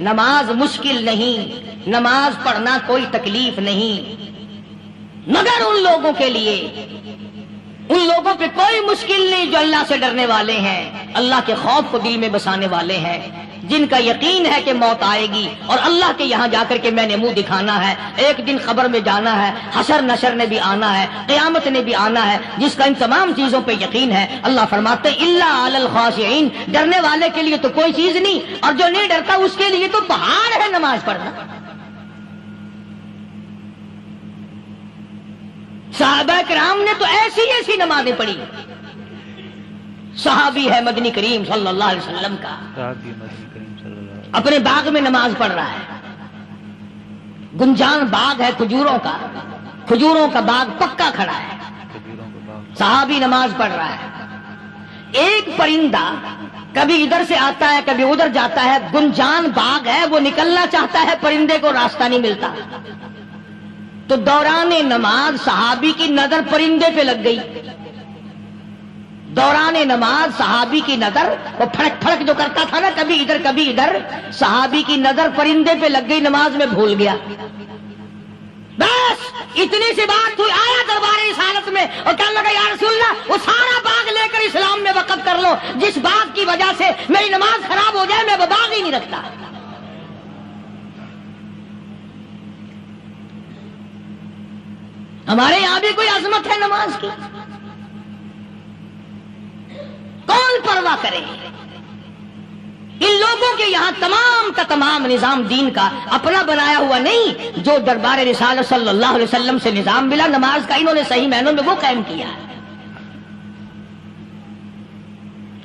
نماز مشکل نہیں، نماز پڑھنا کوئی تکلیف نہیں، مگر ان لوگوں کے لیے، ان لوگوں پہ کوئی مشکل نہیں جو اللہ سے ڈرنے والے ہیں، اللہ کے خوف کو دل میں بسانے والے ہیں، جن کا یقین ہے کہ موت آئے گی اور اللہ کے یہاں جا کر کے میں نے منہ دکھانا ہے، ایک دن قبر میں جانا ہے، حشر نشر نے بھی آنا ہے، قیامت نے بھی آنا ہے، جس کا ان تمام چیزوں پہ یقین ہے۔ اللہ فرماتے ہیں الا علی الخاشعین، ڈرنے والے کے لیے تو کوئی چیز نہیں، اور جو نہیں ڈرتا اس کے لیے تو پہاڑ ہے نماز پڑھنا۔ صحابہ کرام نے تو ایسی ایسی نمازیں پڑھی۔ صحابی ہے مدنی کریم صلی اللہ علیہ وسلم کا، اپنے باغ میں نماز پڑھ رہا ہے، گنجان باغ ہے کھجوروں کا، کھجوروں کا باغ پکا کھڑا ہے، صحابی نماز پڑھ رہا ہے، ایک پرندہ کبھی ادھر سے آتا ہے کبھی ادھر جاتا ہے، گنجان باغ ہے، وہ نکلنا چاہتا ہے، پرندے کو راستہ نہیں ملتا، تو دوران نماز صحابی کی نظر پرندے پہ لگ گئی، دوران نماز صحابی کی نظر، وہ پھڑک پھڑک جو کرتا تھا نا کبھی ادھر کبھی ادھر، صحابی کی نظر پرندے پہ لگ گئی، نماز میں بھول گیا۔ بس اتنی سی بات ہوئی، آیا دربار رسالت میں اور کہنے لگا یا رسول اللہ وہ سارا باغ لے کر اسلام میں وقف کر لو، جس باغ کی وجہ سے میری نماز خراب ہو جائے میں وہ باغ ہی نہیں رکھتا۔ ہمارے یہاں بھی کوئی عظمت ہے نماز کی، کون پرواہ کرے؟ ان لوگوں کے یہاں تمام کا تمام نظام دین کا اپنا بنایا ہوا نہیں، جو دربار رسالت صلی اللہ علیہ وسلم سے نظام ملا نماز کا، انہوں نے صحیح معنوں میں وہ قائم کیا ہے۔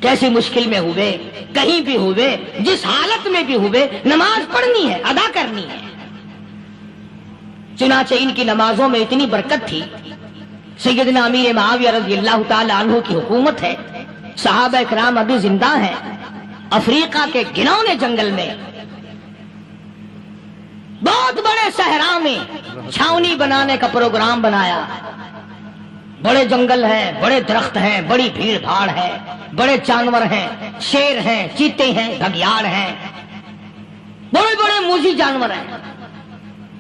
کیسی مشکل میں ہوئے، کہیں بھی ہوئے، جس حالت میں بھی ہوئے، نماز پڑھنی ہے، ادا کرنی ہے۔ چنانچہ ان کی نمازوں میں اتنی برکت تھی، سیدنا امیر معاویہ رضی اللہ تعالی عنہ کی حکومت ہے، صحابہ اکرام ابھی زندہ ہیں، افریقہ کے گھنونے جنگل میں بہت بڑے صحرا میں چھاونی بنانے کا پروگرام بنایا، بڑے جنگل ہیں، بڑے درخت ہیں، بڑی بھیڑ بھاڑ ہے، بڑے جانور ہیں، شیر ہیں، چیتے ہیں، گھگیاڑ ہیں، بڑے بڑے موذی جانور ہیں۔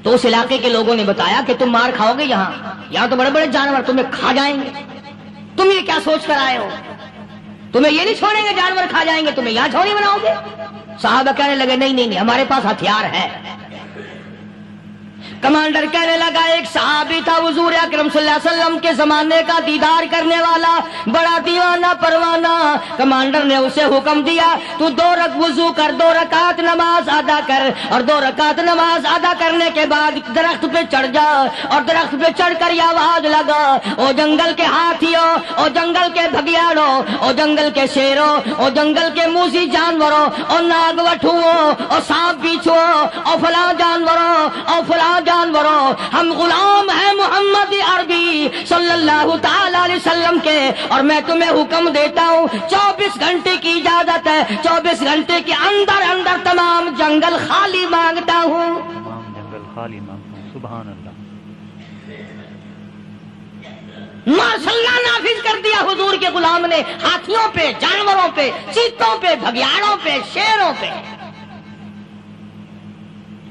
تو اس علاقے کے لوگوں نے بتایا کہ تم مار کھاؤ گے، یہاں تو بڑے بڑے جانور تمہیں کھا جائیں گے، تم یہ کیا سوچ کر آئے ہو؟ تمہیں یہ نہیں چھوڑیں گے، جانور کھا جائیں گے، تمہیں یہاں چھوڑی بناؤ گے؟ صحابہ کہنے لگے نہیں، ہمارے پاس ہتھیار ہے۔ کمانڈر کہنے لگا، ایک صحابی تھا حضور اکرم صلی اللہ علیہ وسلم کے زمانے کا دیدار کرنے والا، بڑا دیوانہ پروانہ، کمانڈر نے اسے حکم دیا تو 2 رکعت وضو کر، 2 رکعت نماز ادا کر، اور 2 رکعت نماز ادا کرنے کے بعد درخت پہ چڑھ جا، اور درخت پہ چڑھ کر یہ آواز لگا، او جنگل کے ہاتھیوں، او جنگل کے بھگیاڑوں، او جنگل کے شیروں، او جنگل کے موذی جانوروں، او ناگ وٹھوؤں، او سانپ بیچھوؤں، او فلاں جانوروں، او فلاں جانوروں، ہم غلام ہیں محمد عربی صلی اللہ تعالی علیہ وسلم کے، اور میں تمہیں حکم دیتا ہوں 24 گھنٹے کی اجازت ہے، 24 گھنٹے کے اندر تمام جنگل خالی مانگتا ہوں، تمام جنگل خالی مانگتا ہوں۔ سبحان اللہ۔ ماشاء اللہ نافذ کر دیا حضور کے غلام نے، ہاتھیوں پہ، جانوروں پہ، چیتوں پہ، بھگیاڑوں پہ، شیروں پہ،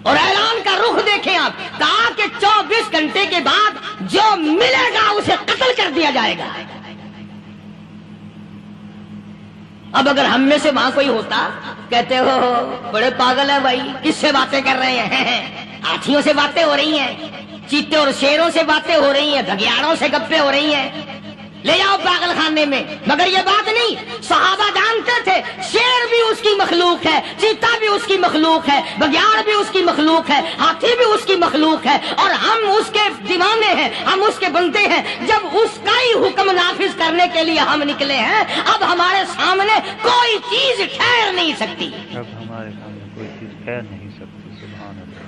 اور اعلان کا رخ دیکھیں آپ، کہا کہ 24 گھنٹے کے بعد جو ملے گا اسے قتل کر دیا جائے گا۔ اب اگر ہم میں سے وہاں کوئی ہوتا، کہتے ہو بڑے پاگل ہے بھائی، کس سے باتیں کر رہے ہیں؟ ہاتھیوں سے باتیں ہو رہی ہیں، چیتے اور شیروں سے باتیں ہو رہی ہیں، بھگیاڑوں سے گپیں ہو رہی ہیں، لے جاؤ پاگل خانے میں۔ مگر یہ بات نہیں، صحابہ جانتے تھے شیر بھی اس کی مخلوق ہے، چیتا بھی اس کی مخلوق ہے، بگیاڑ بھی اس کی مخلوق ہے، ہاتھی بھی اس کی مخلوق ہے، اور ہم اس کے دیوانے ہیں، ہم اس کے بندے ہیں۔ جب اس کا ہی حکم نافذ کرنے کے لیے ہم نکلے ہیں، اب ہمارے سامنے کوئی چیز ٹھہر نہیں سکتی، اب ہمارے سامنے کوئی چیز ٹھہر نہیں سکتی۔ سبحان اللہ۔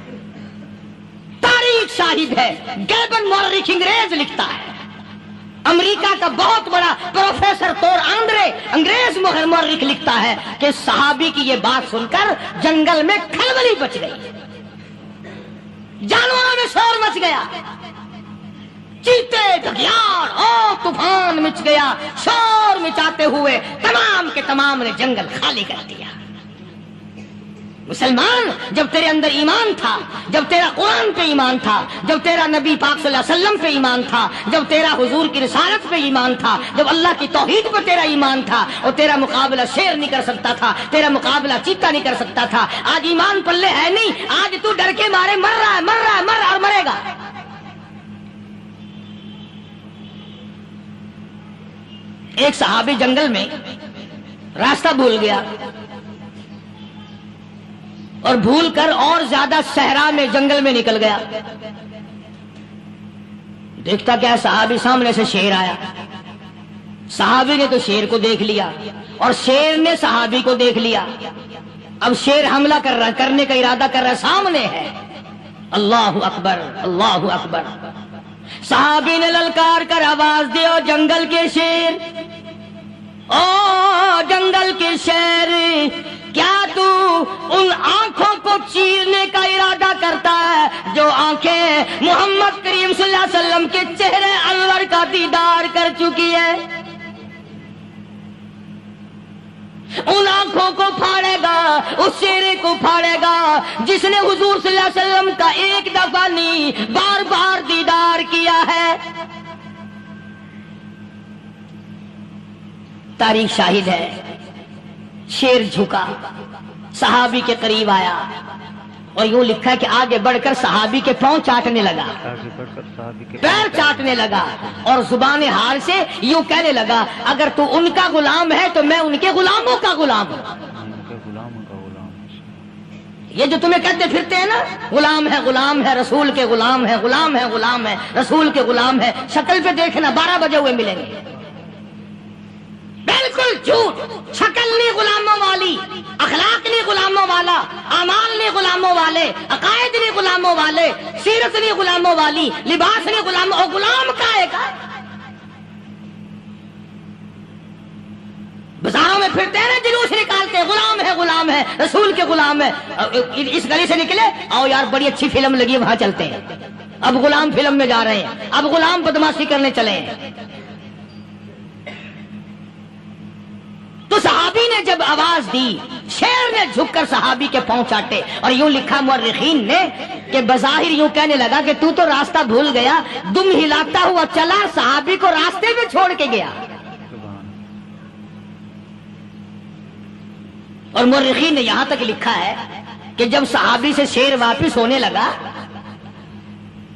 تاریخ شاہد ہے، گیبن مورخ انگریز لکھتا ہے، امریکہ کا بہت بڑا پروفیسر تور آندرے انگریز مورخ لکھتا ہے کہ صحابی کی یہ بات سن کر جنگل میں کھلبلی مچ گئی، جانوروں میں شور مچ گیا، چیتے، گھگیاڑ اور طوفان مچ گیا، شور مچاتے ہوئے تمام کے تمام نے جنگل خالی کر دیا۔ مسلمان، جب تیرے اندر ایمان تھا، جب تیرا قرآن پہ ایمان تھا، جب تیرا نبی پاک صلی اللہ علیہ وسلم پہ ایمان تھا، جب تیرا حضور کی رسالت پہ ایمان تھا، جب اللہ کی توحید پہ تیرا ایمان تھا، اور تیرا مقابلہ شیر نہیں کر سکتا تھا، تیرا مقابلہ چیتا نہیں کر سکتا تھا. آج ایمان پلے ہے نہیں، آج تو ڈر کے مارے مر رہا ہے، مر رہا ہے، مر رہا اور مرے گا. ایک صحابی جنگل میں راستہ بھول گیا اور بھول کر اور زیادہ صحرا میں جنگل میں نکل گیا. دیکھتا کیا صحابی سامنے سے شیر آیا. صحابی نے تو شیر کو دیکھ لیا اور شیر نے صحابی کو دیکھ لیا. اب شیر حملہ کر رہا، کرنے کا ارادہ کر رہا، سامنے ہے. اللہ اکبر، اللہ اکبر. صحابی نے للکار کر آواز دی، او جنگل کے شیر، او جنگل کے شیر، کیا تو ان آنکھوں کو چیرنے کا ارادہ کرتا ہے جو آنکھیں محمد کریم صلی اللہ علیہ وسلم کے چہرے انور کا دیدار کر چکی ہے؟ ان آنکھوں کو پھاڑے گا، اس چہرے کو پھاڑے گا جس نے حضور صلی اللہ علیہ وسلم کا ایک دفعہ نہیں بار بار دیدار کیا ہے. تاریخ شاہد ہے. شیر جھکا، صحابی کے قریب آیا اور یوں لکھا کہ آگے بڑھ کر صحابی کے پاؤں چاٹنے لگا، پیر چاٹنے لگا اور زبان حال سے یوں کہنے لگا، اگر تو ان کا غلام ہے تو میں ان کے غلاموں کا غلام ہوں. یہ جو تمہیں کہتے پھرتے ہیں نا، غلام ہے، غلام ہے، رسول کے غلام ہے، غلام ہے، غلام ہے، رسول کے غلام ہے، شکل پہ دیکھنا 12 بجے ہوئے ملیں گے. بالکل جھوٹ. شکل نہیں غلاموں والی، اخلاق نہیں غلاموں والا، اعمال نہیں غلاموں والے، عقائد نہیں غلاموں والے، سیرت نہیں غلاموں والی، لباس نہیں غلاموں. اور غلام کا ہے کا بازاروں میں پھرتے ہیں نا، جلوس نکالتے ہیں، غلام ہے، غلام ہے، رسول کے غلام ہے. اس گلی سے نکلے، آؤ یار بڑی اچھی فلم لگی، وہاں چلتے ہیں. اب غلام فلم میں جا رہے ہیں، اب غلام بدماشی کرنے چلے ہیں. تو صحابی نے جب آواز دی، شیر نے جھک کر صحابی کے پاؤں چاٹے اور یوں لکھا مورخین نے کہ بظاہر یوں کہنے لگا کہ تو راستہ بھول گیا، دم ہلاتا ہوا چلا، صحابی کو راستے میں چھوڑ کے گیا. اور مورخین نے یہاں تک لکھا ہے کہ جب صحابی سے شیر واپس ہونے لگا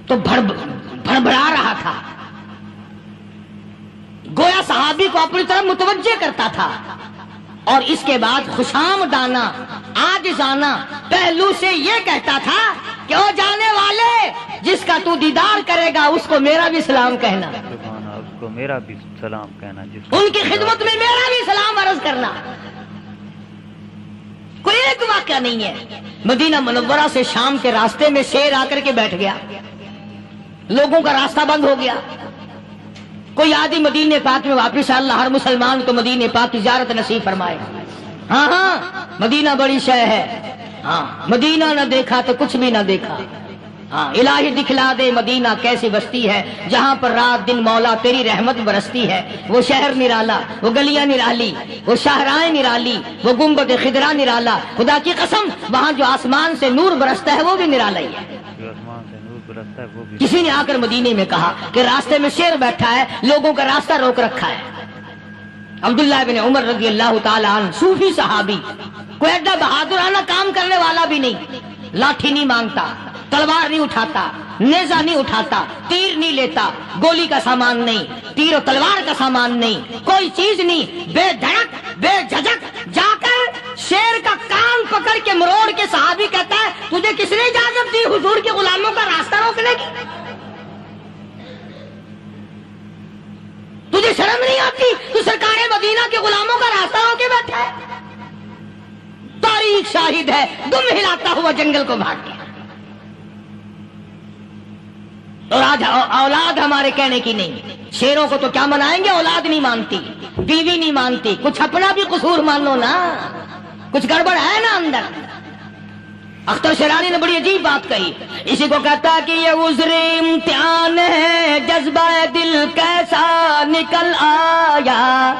تو بھڑبڑا رہا تھا، گویا صحابی کو اپنی طرف متوجہ کرتا تھا، اور اس کے بعد خوشامدانہ عاجزانہ پہلو سے یہ کہتا تھا کہ او جانے والے، جس کا تو دیدار کرے گا اس کو میرا بھی سلام کہنا، اس کو میرا بھی سلام کہنا، ان کی خدمت میں میرا بھی سلام عرض کرنا. کوئی ایک واقعہ نہیں ہے. مدینہ منورہ سے شام کے راستے میں شیر آ کر کے بیٹھ گیا، لوگوں کا راستہ بند ہو گیا. کوئی آدمی مدینے پاک میں واپس، اللہ ہر مسلمان کو مدینے پاک کی زیارت نصیب فرمائے. ہاں ہاں مدینہ بڑی شے ہے، ہاں مدینہ نہ دیکھا تو کچھ بھی نہ دیکھا. ہاں الہی دکھلا دے مدینہ کیسی بستی ہے جہاں پر رات دن مولا تیری رحمت برستی ہے. وہ شہر نرالا، وہ گلیاں نرالی، وہ شاہراہیں نرالی، وہ گنبد خضرا نرالا. خدا کی قسم وہاں جو آسمان سے نور برستا ہے وہ بھی نرالا ہی ہے. کسی نے آ کر مدینے میں کہا کہ راستے میں شیر بیٹھا ہے، لوگوں کا راستہ روک رکھا ہے. عبداللہ بن عمر رضی اللہ تعالی عنہ، صوفی صحابی، کوئی ایڈا بہادرانہ کام کرنے والا بھی نہیں، لاٹھی نہیں مانگتا، تلوار نہیں اٹھاتا، نیزہ نہیں اٹھاتا، تیر نہیں لیتا، گولی کا سامان نہیں، تیر و تلوار کا سامان نہیں، کوئی چیز نہیں، بے دھڑک بے جھجک جا کر شیر کا کان پکڑ کے مروڑ کے صحابی کہتا ہے، تجھے کس نے اجازت دی حضور کے غلاموں کا راستہ روکنے کی؟ تجھے شرم نہیں آتی؟ تو سرکار مدینہ کے غلاموں کا راستہ روکے بیٹھا ہے. تاریخ شاہد ہے، دم ہلاتا ہوا جنگل کو بھاگ گیا. اور آج اولاد ہمارے کہنے کی نہیں. شیروں کو تو کیا منائیں گے، اولاد نہیں مانتی، بیوی نہیں مانتی. کچھ اپنا بھی قصور مان لو نا، کچھ گڑبڑ ہے نا اندر. اختر شیرانی نے بڑی عجیب بات کہی، اسی کو کہتا کہ یہ عذر امتحان ہے، جذبہ دل کیسا نکل آیا.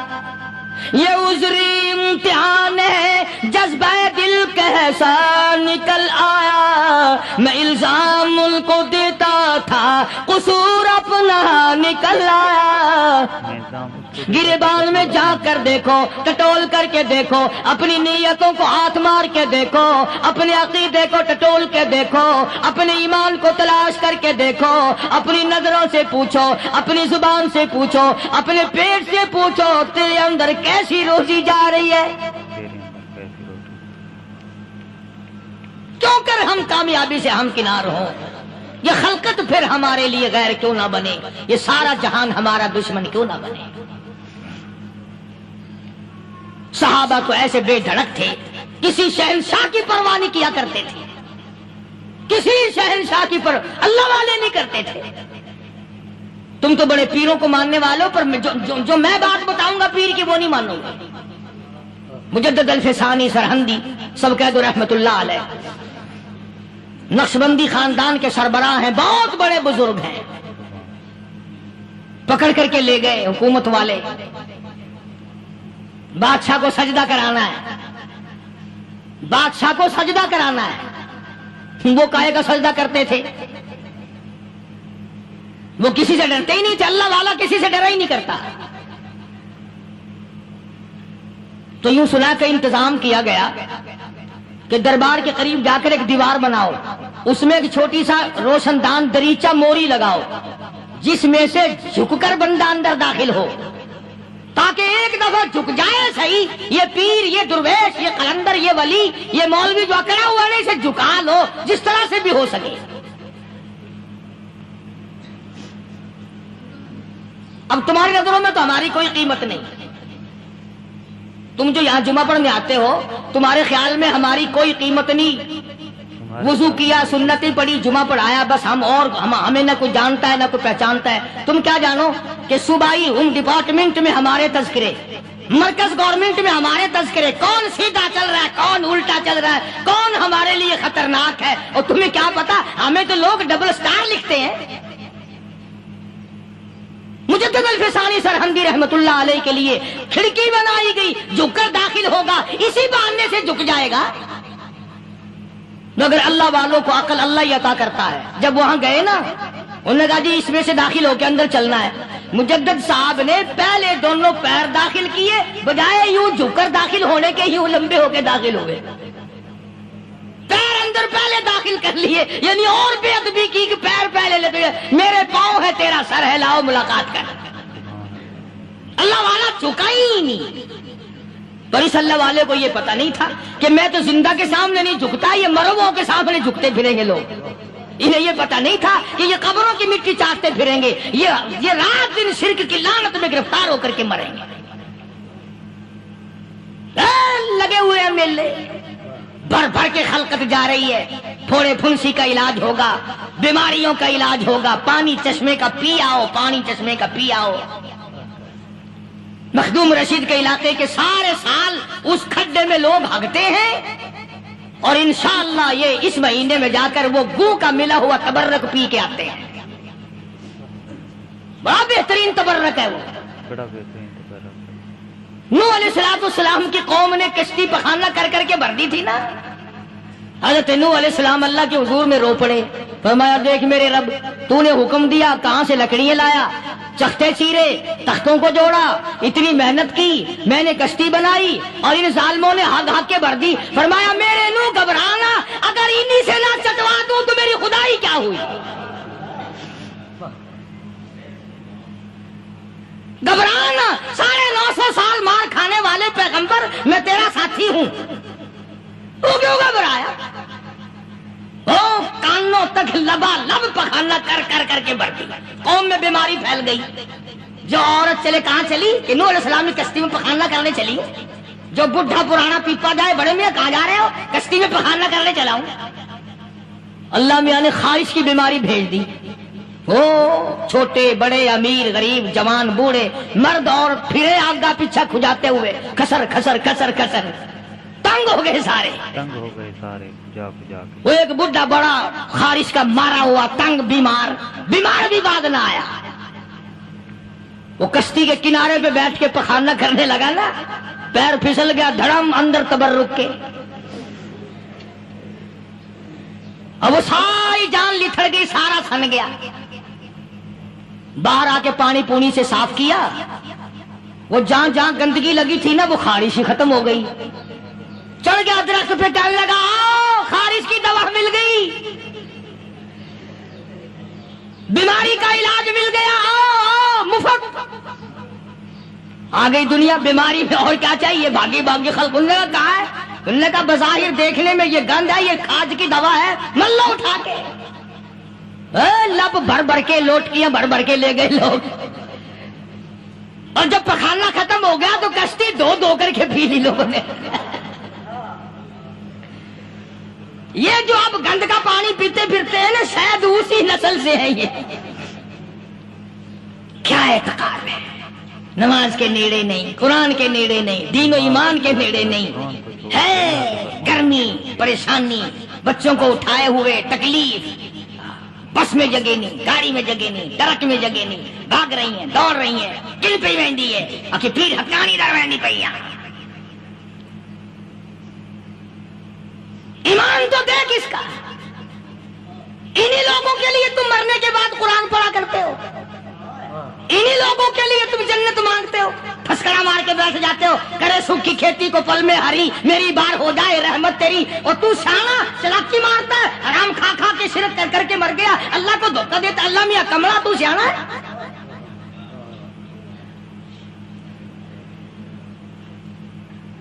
یہ عذر امتحان ہے، جذبہ دل کیسا نکل آیا، میں الزام ان کو دیتا تھا قصور اپنا نکل آیا۔ گریبان میں جا کر دیکھو، ٹٹول کر کے دیکھو، اپنی نیتوں کو ہاتھ مار کے دیکھو، اپنے عقیدے کو ٹٹول کے دیکھو، اپنے ایمان کو تلاش کر کے دیکھو، اپنی نظروں سے پوچھو، اپنی زبان سے پوچھو، اپنے پیٹ سے پوچھو، تیرے اندر کیسی روزی جا رہی ہے؟ کیوں کر ہم کامیابی سے ہمکنار ہوں؟ یہ خلقت پھر ہمارے لیے غیر کیوں نہ بنے؟ یہ سارا جہان ہمارا دشمن کیوں نہ بنے؟ صحابہ تو ایسے بے دھڑک تھے، کسی شہنشاہ کی پرواہ نہیں کیا کرتے تھے، کسی شہنشاہ کی اللہ والے نہیں کرتے تھے۔ تم تو بڑے پیروں کو ماننے والوں، پر جو میں بات بتاؤں گا پیر کی وہ نہیں مانوں گا۔ مجدد الفسانی سرہندی سب کہہ دو رحمت اللہ علیہ، نقشبندی خاندان کے سربراہ ہیں، بہت بڑے بزرگ ہیں، پکڑ کر کے لے گئے حکومت والے، بادشاہ کو سجدہ کرانا ہے، بادشاہ کو سجدہ کرانا ہے۔ وہ کاہے کا سجدہ کرتے تھے؟ وہ کسی سے ڈرتے ہی نہیں تھے، اللہ والا کسی سے ڈرا ہی نہیں کرتا۔ تو یوں سنا کا انتظام کیا گیا کہ دربار کے قریب جا کر ایک دیوار بناؤ، اس میں ایک چھوٹی سا روشن دان دریچہ موری لگاؤ، جس میں سے جھک کر بندہ اندر داخل ہو، تاکہ ایک دفعہ جھک جائے صحیح، یہ پیر، یہ درویش، یہ قلندر، یہ ولی، یہ مولوی جو اکڑا ہوا ہے اسے جھکا لو جس طرح سے بھی ہو سکے۔ اب تمہاری نظروں میں تو ہماری کوئی قیمت نہیں، تم جو یہاں جمعہ پڑھنے آتے ہو تمہارے خیال میں ہماری کوئی قیمت نہیں، وضو کیا، سنتیں پڑھی، جمعہ پڑھایا، بس ہمیں نہ کوئی جانتا ہے نہ کوئی پہچانتا ہے۔ تم کیا جانو کہ صوبائی ہوم ڈپارٹمنٹ میں ہمارے تذکرے، مرکز گورنمنٹ میں ہمارے تذکرے، کون سیدھا چل رہا ہے، کون الٹا چل رہا ہے، کون ہمارے لیے خطرناک ہے، اور تمہیں کیا پتا، ہمیں تو لوگ ڈبل سٹار لکھتے ہیں۔ مجدد الفسانی سرہندی رحمت اللہ علیہ کے لیے کھڑکی بنائی گئی، جھک کر داخل ہوگا، اسی بہانے سے جھک جائے گا۔ مگر اللہ والوں کو عقل اللہ ہی عطا کرتا ہے۔ جب وہاں گئے نا، انہوں نے کہا جی اس میں سے داخل ہو کے اندر چلنا ہے۔ مجدد صاحب نے پہلے دونوں پیر داخل کیے، بجائے یوں جھک کر داخل ہونے کے یوں لمبے ہو کے داخل ہوئے، پیر اندر پہلے داخل کر لیے، یعنی اور بے ادبی کی کہ پیر پہلے لیتے ہوئے، میرے پاؤں ہے تیرا سر ہے، لاؤ ملاقات کر۔ اللہ والا جھکا ہی نہیں۔ پر اس اللہ والے کو یہ پتہ نہیں تھا کہ میں تو زندہ کے سامنے نہیں جھکتا، یہ مرووں کے سامنے جھکتے پھریں گے لوگ۔ انہیں یہ پتہ نہیں تھا کہ یہ قبروں کی مٹی چاٹتے پھریں گے، یہ رات دن شرک کی لعنت میں گرفتار ہو کر کے مریں گے۔ لگے ہوئے ہیں میلے، بھر بھر کے خلقت جا رہی ہے، پھوڑے پھنسی کا علاج ہوگا، بیماریوں کا علاج ہوگا، پانی چشمے کا پی آؤ، پانی چشمے کا پی آؤ۔ مخدوم رشید کے علاقے کے سارے سال اس کھڈے میں لوگ بھگتے ہیں، اور انشاءاللہ یہ اس مہینے میں جا کر وہ گو کا ملا ہوا تبرک پی کے آتے ہیں۔ بڑا بہترین تبرک ہے وہ، بڑا بہترین تبرک۔ نوح علیہ السلام کی قوم نے کشتی پخانہ کر کر کے بھر دی تھی نا، حضرت نوح علیہ السلام اللہ کے حضور میں رو پڑے، فرمایا دیکھ میرے رب، تو نے حکم دیا، کہاں سے لکڑیاں لایا، چختے چیرے، تختوں کو جوڑا، اتنی محنت کی، میں نے کشتی بنائی اور ان ظالموں نے ہگ ہگ کے بھر دی۔ فرمایا میرے نوح گھبرانا، اگر انہی سے نہ چٹوا دوں تو میری خدائی کیا ہوئی؟ گھبرانا، 950 سال مار کھانے والے پیغمبر، میں تیرا ساتھی ہوں، تو کیوں گھبرایا؟ کانوں تک لبا لب پخانا کر کر کر کے بڑھ گئی، قوم میں بیماری پھیل گئی۔ جو عورت چلے کہاں چلی؟ کہ نوح علیہ السلام نے کشتی میں پخانا کرنے چلی۔ جو بڈھا پرانا پیپا جائے، بڑے میاں کہاں جا رہے ہو؟ کشتی میں پخانا کرنے چلا ہوں۔ اللہ میاں نے خارش کی بیماری بھیج دی، چھوٹے بڑے، امیر غریب، جوان بوڑھے، مرد اور پھرے آگا پیچھا کھجاتے ہوئے کسر کسر کسر کسر تنگ ہو گئے سارے، جا کے وہ ایک بڈھا بڑا خارش کا مارا ہوا تنگ بیمار بھی بعد نہ آیا۔ وہ کشتی کے کنارے پہ بیٹھ کے پخانا کرنے لگا نا، پیر پھسل گیا، دھڑم اندر تبرک کے، اور وہ ساری جان لتھڑ گئی، سارا سن گیا. باہر آ کے پانی پونی سے صاف کیا، وہ جہاں جہاں گندگی لگی تھی نا وہ خارش ہی ختم ہو گئی. چڑھ گیا درخت پہ، کہنے لگا آؤ خارش کی دوا مل گئی، بیماری کا علاج مل گیا، آؤ مفت. آ گئی دنیا بیماری میں، اور کیا چاہیے؟ بھاگی بھاگی خلق. انہوں نے کہا ہے، انہوں نے کہا بظاہر دیکھنے میں یہ گند ہے، یہ کھاج کی دوا ہے، مل لو اٹھا کے. لب بھر بھر کے لوٹکیاں بھر بھر کے لے گئے لوگ. اور جب پخانا ختم ہو گیا تو کشتی دو دو کر کے پی لی لوگوں نے. یہ جو اب گند کا پانی پیتے پھرتے ہیں نا، شاید اسی نسل سے ہے. یہ کیا اعتقاد ہے؟ نماز کے نیڑے نہیں، قرآن کے نیڑے نہیں، دین و ایمان کے نیڑے نہیں. ہے گرمی، پریشانی، بچوں کو اٹھائے ہوئے تکلیف، بس میں جگہ نہیں، گاڑی میں جگہ نہیں، ٹرک میں جگہ نہیں، بھاگ رہی ہیں، دوڑ رہی ہیں، کل پہ وینڈی ہے، اکی پیر ہتکانی در وینڈی پہ. ایمان تو دیکھ اس کا. انہی لوگوں کے لیے تم مرنے کے بعد قرآن پڑھا کرتے ہو، انہی لوگوں کے لیے تم جنت مانگتے ہو، پھسکڑا مار کے بیٹھ جاتے ہو، کرے سوکھی کھیتی کو پل میں ہری، میری بار ہو جائے رحمت تیری. اور تو سیانا چلاکی مارتا ہے، حرام کھا کھا کے شرک کر کر کے مر گیا، اللہ کو دھوکہ دیتا. اللہ میاں کملا تو سیانا ہے.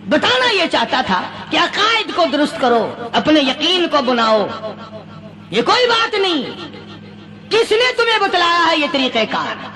بتانا یہ چاہتا تھا کہ عقائد کو درست کرو، اپنے یقین کو بناؤ. یہ کوئی بات نہیں، کس نے تمہیں بتلایا ہے یہ طریقہ کار؟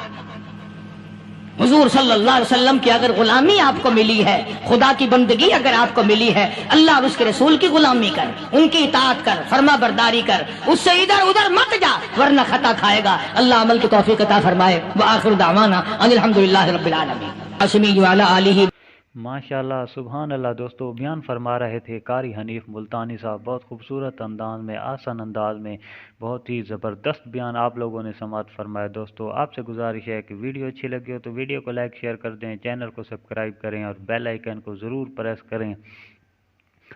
حضور صلی اللہ علیہ وسلم کی اگر غلامی آپ کو ملی ہے، خدا کی بندگی اگر آپ کو ملی ہے، اللہ اور اس کے رسول کی غلامی کر، ان کی اطاعت کر، فرما برداری کر، اس سے ادھر ادھر مت جا ورنہ خطا کھائے گا. اللہ عمل کی توفیق عطا فرمائے. وآخر دعوانا ان الحمدللہ رب العالمین. اسمی وعلی آلہ. ماشاء اللہ، سبحان اللہ. دوستو بیان فرما رہے تھے قاری حنیف ملتانی صاحب، بہت خوبصورت انداز میں، آسان انداز میں، بہت ہی زبردست بیان آپ لوگوں نے سماعت فرمایا. دوستو آپ سے گزارش ہے کہ ویڈیو اچھی لگی ہو تو ویڈیو کو لائک شیئر کر دیں، چینل کو سبسکرائب کریں اور بیل آئیکن کو ضرور پریس کریں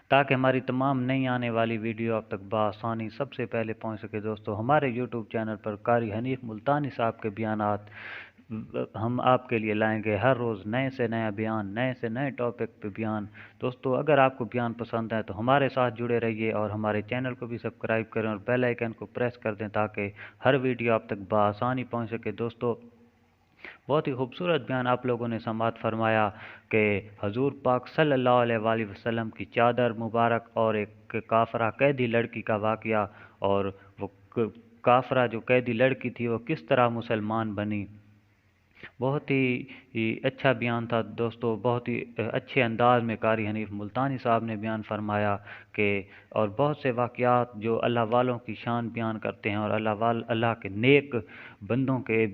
تاکہ ہماری تمام نئی آنے والی ویڈیو اب تک بآسانی سب سے پہلے پہنچ سکے. دوستو ہمارے یوٹیوب چینل پر قاری حنیف ملتانی صاحب کے بیانات ہم آپ کے لیے لائیں گے، ہر روز نئے سے نیا بیان، نئے سے نئے ٹاپک پہ بیان. دوستو اگر آپ کو بیان پسند ہے تو ہمارے ساتھ جڑے رہیے اور ہمارے چینل کو بھی سبسکرائب کریں اور بیل آئیکن کو پریس کر دیں تاکہ ہر ویڈیو آپ تک بآسانی پہنچ سکے. دوستو بہت ہی خوبصورت بیان آپ لوگوں نے سماعت فرمایا کہ حضور پاک صلی اللہ علیہ وآلہ وسلم کی چادر مبارک اور ایک کافرہ قیدی لڑکی کا واقعہ، اور وہ کافرہ جو قیدی لڑکی تھی وہ کس طرح مسلمان بنی. بہت ہی اچھا بیان تھا دوستو، بہت ہی اچھے انداز میں قاری حنیف ملتانی صاحب نے بیان فرمایا کہ اور بہت سے واقعات جو اللہ والوں کی شان بیان کرتے ہیں اور اللہ کے نیک بندوں کے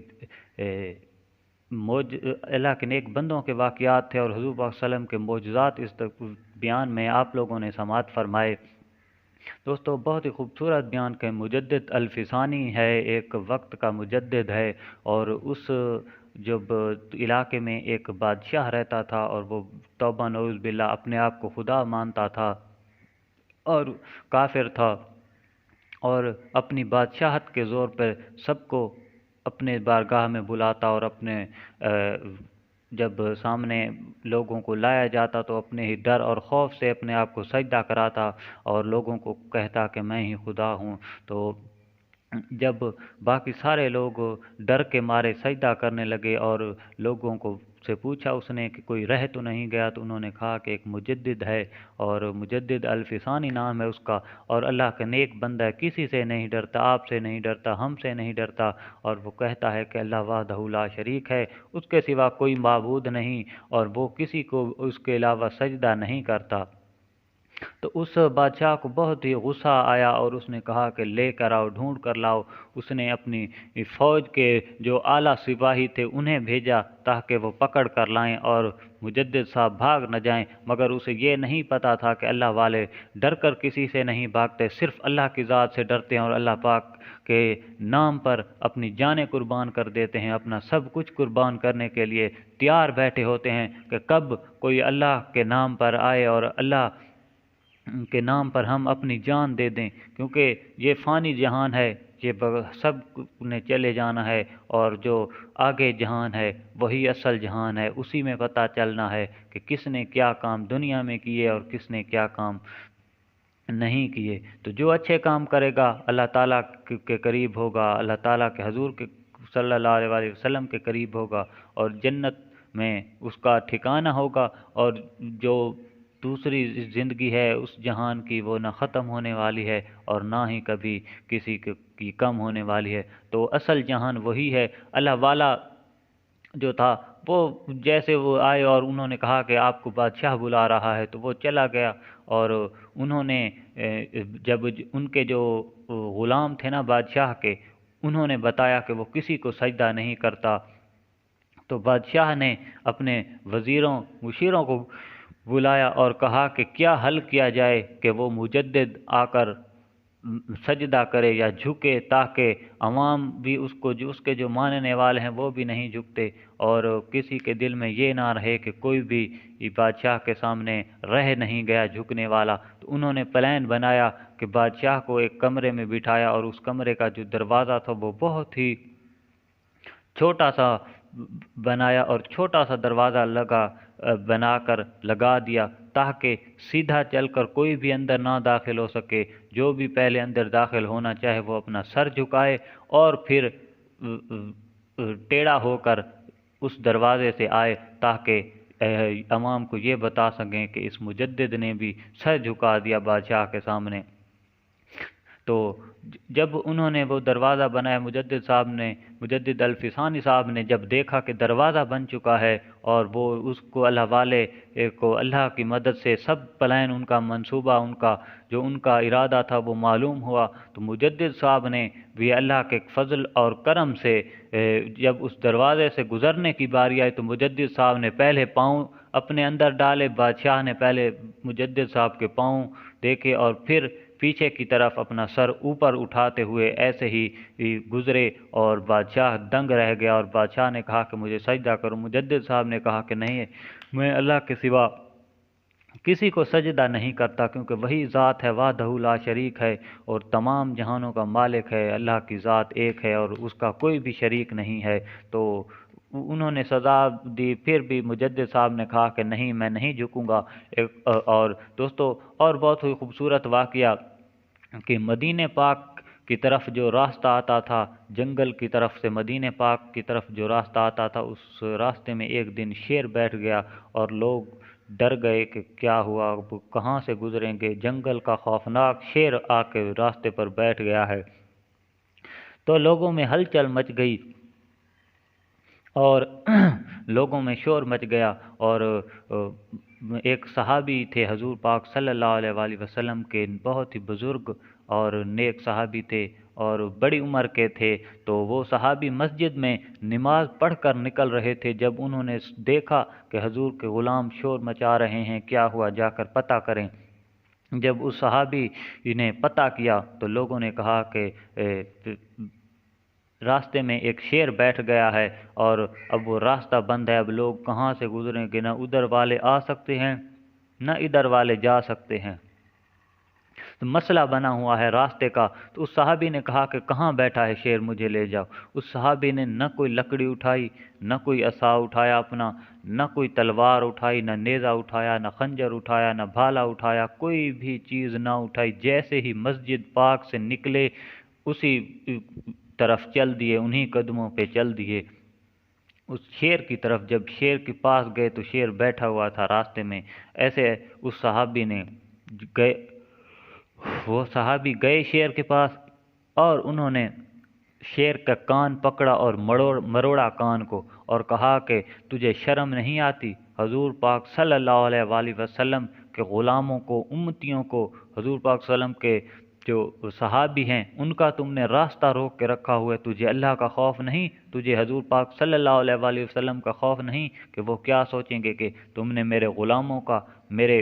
اللہ کے نیک بندوں کے واقعات تھے، اور حضور پاک صلی اللہ علیہ وسلم کے معجزات اس بیان میں آپ لوگوں نے سماعت فرمائے. دوستو بہت ہی خوبصورت بیان کہ مجدد الفسانی ہے، ایک وقت کا مجدد ہے، اور اس جب علاقے میں ایک بادشاہ رہتا تھا اور وہ توبہ نعوذ باللہ اپنے آپ کو خدا مانتا تھا اور کافر تھا، اور اپنی بادشاہت کے زور پر سب کو اپنے بارگاہ میں بلاتا اور اپنے جب سامنے لوگوں کو لایا جاتا تو اپنے ہی ڈر اور خوف سے اپنے آپ کو سجدہ کراتا اور لوگوں کو کہتا کہ میں ہی خدا ہوں. تو جب باقی سارے لوگ ڈر کے مارے سجدہ کرنے لگے اور لوگوں کو سے پوچھا اس نے کہ کوئی رہ تو نہیں گیا، تو انہوں نے کہا کہ ایک مجدد ہے اور مجدد الفسانی نام ہے اس کا، اور اللہ کا نیک بندہ ہے، کسی سے نہیں ڈرتا، آپ سے نہیں ڈرتا، ہم سے نہیں ڈرتا، اور وہ کہتا ہے کہ اللہ وحدہ لا شریک ہے، اس کے سوا کوئی معبود نہیں اور وہ کسی کو اس کے علاوہ سجدہ نہیں کرتا. تو اس بادشاہ کو بہت ہی غصہ آیا اور اس نے کہا کہ لے کر آؤ، ڈھونڈ کر لاؤ. اس نے اپنی فوج کے جو اعلیٰ سپاہی تھے انہیں بھیجا تاکہ وہ پکڑ کر لائیں اور مجدد صاحب بھاگ نہ جائیں، مگر اسے یہ نہیں پتہ تھا کہ اللہ والے ڈر کر کسی سے نہیں بھاگتے، صرف اللہ کی ذات سے ڈرتے ہیں اور اللہ پاک کے نام پر اپنی جانیں قربان کر دیتے ہیں، اپنا سب کچھ قربان کرنے کے لیے تیار بیٹھے ہوتے ہیں کہ کب کوئی اللہ کے نام پر آئے اور اللہ کے نام پر ہم اپنی جان دے دیں، کیونکہ یہ فانی جہان ہے، یہ سب نے چلے جانا ہے، اور جو آگے جہان ہے وہی اصل جہان ہے، اسی میں پتہ چلنا ہے کہ کس نے کیا کام دنیا میں کیے اور کس نے کیا کام نہیں کیے۔ تو جو اچھے کام کرے گا اللہ تعالیٰ کے قریب ہوگا، اللہ تعالیٰ کے حضور کے صلی اللہ علیہ وسلم کے قریب ہوگا، اور جنت میں اس کا ٹھکانہ ہوگا، اور جو دوسری زندگی ہے اس جہان کی وہ نہ ختم ہونے والی ہے اور نہ ہی کبھی کسی کی کم ہونے والی ہے۔ تو اصل جہان وہی ہے۔ اللہ والا جو تھا وہ جیسے وہ آئے اور انہوں نے کہا کہ آپ کو بادشاہ بلا رہا ہے، تو وہ چلا گیا، اور انہوں نے جب ان کے جو غلام تھے نا بادشاہ کے، انہوں نے بتایا کہ وہ کسی کو سجدہ نہیں کرتا، تو بادشاہ نے اپنے وزیروں مشیروں کو بلایا اور کہا کہ کیا حل کیا جائے کہ وہ مجدد آ کر سجدہ کرے یا جھکے، تاکہ عوام بھی اس کے جو ماننے والے ہیں وہ بھی نہیں جھکتے، اور کسی کے دل میں یہ نہ رہے کہ کوئی بھی بادشاہ کے سامنے رہ نہیں گیا جھکنے والا۔ تو انہوں نے پلان بنایا کہ بادشاہ کو ایک کمرے میں بٹھایا، اور اس کمرے کا جو دروازہ تھا وہ بہت ہی چھوٹا سا بنایا، اور چھوٹا سا دروازہ بنا کر لگا دیا، تاکہ سیدھا چل کر کوئی بھی اندر نہ داخل ہو سکے۔ جو بھی پہلے اندر داخل ہونا چاہے وہ اپنا سر جھکائے اور پھر ٹیڑھا ہو کر اس دروازے سے آئے، تاکہ عوام کو یہ بتا سکیں کہ اس مجدد نے بھی سر جھکا دیا بادشاہ کے سامنے۔ تو جب انہوں نے وہ دروازہ بنایا، مجدد الفسانی صاحب نے جب دیکھا کہ دروازہ بن چکا ہے، اور وہ اس کو اللہ والے کو اللہ کی مدد سے سب پلان ان کا منصوبہ ان کا ارادہ تھا وہ معلوم ہوا، تو مجدد صاحب نے بھی اللہ کے فضل اور کرم سے جب اس دروازے سے گزرنے کی باری آئی، تو مجدد صاحب نے پہلے پاؤں اپنے اندر ڈالے، بادشاہ نے پہلے مجدد صاحب کے پاؤں دیکھے، اور پھر پیچھے کی طرف اپنا سر اوپر اٹھاتے ہوئے ایسے ہی گزرے، اور بادشاہ دنگ رہ گیا، اور بادشاہ نے کہا کہ مجھے سجدہ کرو۔ مجدد صاحب نے کہا کہ نہیں، میں اللہ کے سوا کسی کو سجدہ نہیں کرتا، کیونکہ وہی ذات ہے، وحدہ لا شریک ہے، اور تمام جہانوں کا مالک ہے، اللہ کی ذات ایک ہے اور اس کا کوئی بھی شریک نہیں ہے۔ تو انہوں نے سزا دی، پھر بھی مجدد صاحب نے کہا کہ نہیں، میں نہیں جھکوں گا۔ اور دوستو، اور بہت ہی خوبصورت واقعہ کہ مدینہ پاک کی طرف جو راستہ آتا تھا، جنگل کی طرف سے مدینہ پاک کی طرف جو راستہ آتا تھا، اس راستے میں ایک دن شیر بیٹھ گیا، اور لوگ ڈر گئے کہ کیا ہوا، کہاں سے گزریں گے، جنگل کا خوفناک شیر آ کے راستے پر بیٹھ گیا ہے۔ تو لوگوں میں ہلچل مچ گئی، اور لوگوں میں شور مچ گیا، اور ایک صحابی تھے حضور پاک صلی اللہ علیہ وآلہ وسلم کے، بہت ہی بزرگ اور نیک صحابی تھے اور بڑی عمر کے تھے۔ تو وہ صحابی مسجد میں نماز پڑھ کر نکل رہے تھے، جب انہوں نے دیکھا کہ حضور کے غلام شور مچا رہے ہیں، کیا ہوا، جا کر پتہ کریں۔ جب اس صحابی نے پتہ کیا تو لوگوں نے کہا کہ راستے میں ایک شیر بیٹھ گیا ہے، اور اب وہ راستہ بند ہے، اب لوگ کہاں سے گزریں گے، نہ ادھر والے آ سکتے ہیں نہ ادھر والے جا سکتے ہیں۔ تو مسئلہ بنا ہوا ہے راستے کا۔ تو اس صحابی نے کہا کہ کہاں بیٹھا ہے شیر، مجھے لے جاؤ۔ اس صحابی نے نہ کوئی لکڑی اٹھائی، نہ کوئی عصا اٹھایا اپنا، نہ کوئی تلوار اٹھائی، نہ نیزہ اٹھایا، نہ خنجر اٹھایا، نہ بھالا اٹھایا، کوئی بھی چیز نہ اٹھائی۔ جیسے ہی مسجد پاک سے نکلے اسی طرف چل دیے، انہی قدموں پہ چل دیے اس شیر کی طرف۔ جب شیر کے پاس گئے تو شیر بیٹھا ہوا تھا راستے میں۔ ایسے اس صحابی نے وہ صحابی گئے شیر کے پاس، اور انہوں نے شیر کا کان پکڑا اور مروڑا کان کو، اور کہا کہ تجھے شرم نہیں آتی؟ حضور پاک صلی اللہ علیہ وآلہ وسلم کے غلاموں کو، امتیوں کو، حضور پاک صلی اللہ علیہ وسلم کے جو صحابی ہیں ان کا تم نے راستہ روک کے رکھا ہوا ہے، تجھے اللہ کا خوف نہیں؟ تجھے حضور پاک صلی اللہ علیہ وآلہ وسلم کا خوف نہیں کہ وہ کیا سوچیں گے کہ تم نے میرے غلاموں کا، میرے